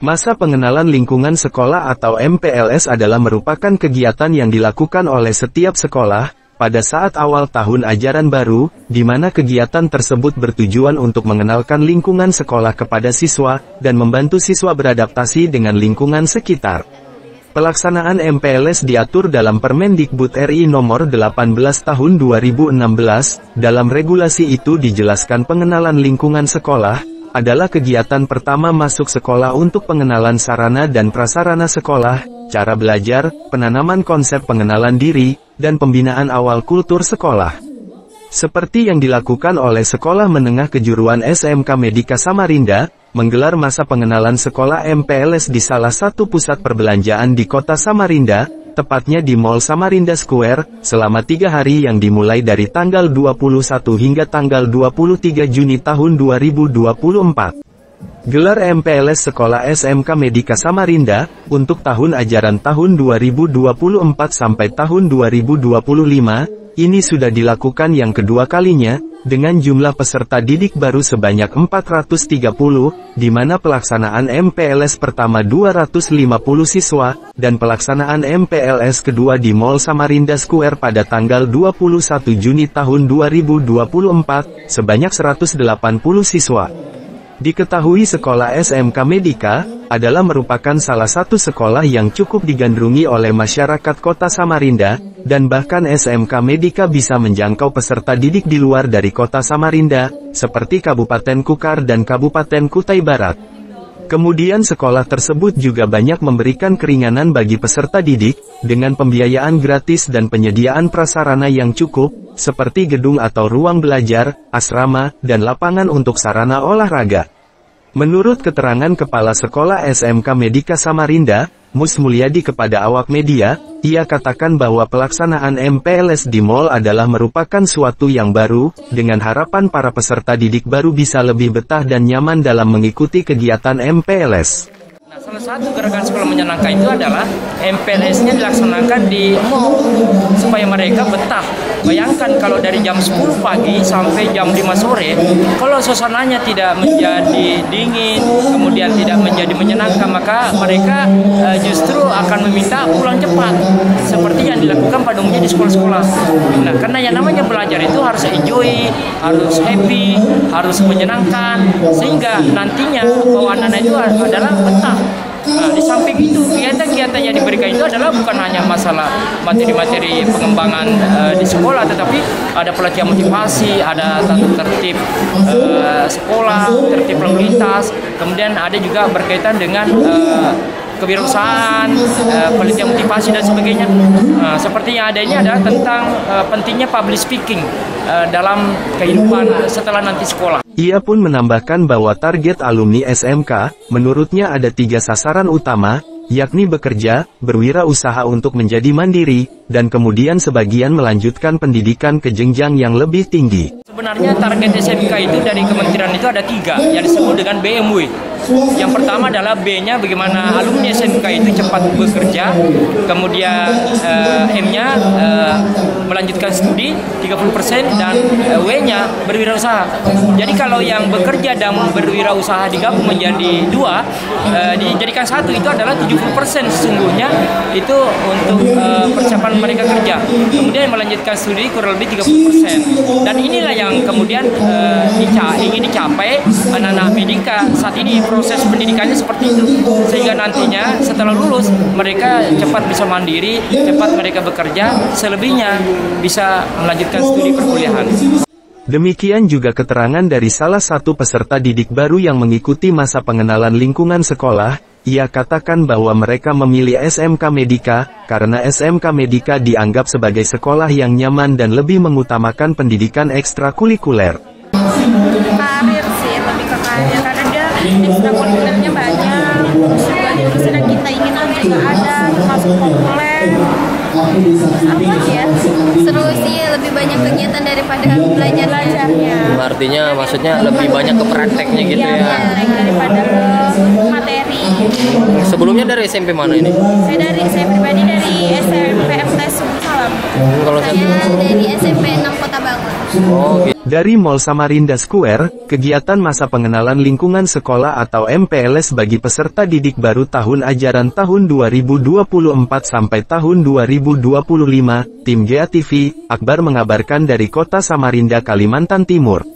Masa pengenalan lingkungan sekolah atau MPLS adalah merupakan kegiatan yang dilakukan oleh setiap sekolah, pada saat awal tahun ajaran baru, di mana kegiatan tersebut bertujuan untuk mengenalkan lingkungan sekolah kepada siswa, dan membantu siswa beradaptasi dengan lingkungan sekitar. Pelaksanaan MPLS diatur dalam Permendikbud RI Nomor 18 Tahun 2016, dalam regulasi itu dijelaskan pengenalan lingkungan sekolah, adalah kegiatan pertama masuk sekolah untuk pengenalan sarana dan prasarana sekolah, cara belajar, penanaman konsep pengenalan diri, dan pembinaan awal kultur sekolah. Seperti yang dilakukan oleh Sekolah Menengah Kejuruan SMK Medika Samarinda, menggelar masa pengenalan sekolah MPLS di salah satu pusat perbelanjaan di kota Samarinda, tepatnya di Mall Samarinda Square, selama 3 hari yang dimulai dari tanggal 21 hingga tanggal 23 Juni tahun 2024. Gelar MPLS Sekolah SMK Medika Samarinda, untuk tahun ajaran tahun 2024 sampai tahun 2025, ini sudah dilakukan yang kedua kalinya, dengan jumlah peserta didik baru sebanyak 430, di mana pelaksanaan MPLS pertama 250 siswa, dan pelaksanaan MPLS kedua di Mall Samarinda Square pada tanggal 21 Juni tahun 2024, sebanyak 180 siswa. Diketahui sekolah SMK Medika adalah merupakan salah satu sekolah yang cukup digandrungi oleh masyarakat kota Samarinda, dan bahkan SMK Medika bisa menjangkau peserta didik di luar dari kota Samarinda, seperti Kabupaten Kukar dan Kabupaten Kutai Barat. Kemudian sekolah tersebut juga banyak memberikan keringanan bagi peserta didik, dengan pembiayaan gratis dan penyediaan prasarana yang cukup, seperti gedung atau ruang belajar, asrama, dan lapangan untuk sarana olahraga. Menurut keterangan Kepala Sekolah SMK Medika Samarinda, Mus Mulyadi kepada awak media, ia katakan bahwa pelaksanaan MPLS di Mall adalah merupakan suatu yang baru, dengan harapan para peserta didik baru bisa lebih betah dan nyaman dalam mengikuti kegiatan MPLS. Nah, salah satu gerakan sekolah menyenangkan itu adalah MPLS-nya dilaksanakan di mall, supaya mereka betah. Bayangkan kalau dari jam 10 pagi sampai jam 5 sore, kalau suasananya tidak menjadi dingin, kemudian tidak menjadi menyenangkan, maka mereka justru akan meminta pulang cepat, seperti yang dilakukan pada umumnya di sekolah-sekolah. Nah, karena yang namanya belajar itu harus enjoy, harus happy, harus menyenangkan, sehingga nantinya bahwa anak-anak itu adalah betah. Nah, di samping itu, kegiatan-kegiatan yang diberikan itu adalah bukan hanya masalah materi-materi pengembangan di sekolah, tetapi ada pelatihan motivasi, ada tata tertib sekolah, tertib lalu lintas, kemudian ada juga berkaitan dengan kewirausahaan, pelatihan motivasi dan sebagainya. Seperti yang ada ini adalah tentang pentingnya public speaking dalam kehidupan setelah nanti sekolah. Ia pun menambahkan bahwa target alumni SMK, menurutnya ada 3 sasaran utama, yakni bekerja, berwirausaha untuk menjadi mandiri, dan kemudian sebagian melanjutkan pendidikan ke jenjang yang lebih tinggi. Sebenarnya target SMK itu dari kementerian itu ada 3, yang disebut dengan BMW. Yang pertama adalah B-nya, bagaimana alumni SMK itu cepat bekerja, kemudian M-nya melanjutkan studi 30%, dan W-nya berwirausaha. Jadi kalau yang bekerja dan berwirausaha digabung menjadi 2, dijadikan 1, itu adalah 70% sesungguhnya itu untuk persiapan mereka kerja. Kemudian melanjutkan studi kurang lebih 30%. Dan inilah yang kemudian ingin dicapai anak-anak Medika saat ini. Proses pendidikannya seperti itu, sehingga nantinya setelah lulus mereka cepat bisa mandiri, cepat mereka bekerja, selebihnya bisa melanjutkan studi perkuliahan. Demikian juga keterangan dari salah satu peserta didik baru yang mengikuti masa pengenalan lingkungan sekolah. Ia katakan bahwa mereka memilih SMK Medika, karena SMK Medika dianggap sebagai sekolah yang nyaman dan lebih mengutamakan pendidikan ekstrakurikuler. Karir sih, lebih ke karir, karena dia ekstrakurikulernya banyak, terus juga jurusan yang kita inginkan juga ada, termasuk populer. Apa ya? Seru sih, lebih banyak kegiatan daripada belajarnya. Artinya maksudnya lebih banyak ke prakteknya gitu ya? Daripada materi. Sebelumnya dari SMP mana ini? Saya pribadi dari SMP MTS Subuh Salam. Kalau Saya dari SMP 6 Kota Bangun. oh gitu. Dari Mall Samarinda Square, kegiatan masa pengenalan lingkungan sekolah atau MPLS bagi peserta didik baru tahun ajaran tahun 2024 sampai tahun 2025, tim GA TV, Akbar mengabarkan dari Kota Samarinda, Kalimantan Timur.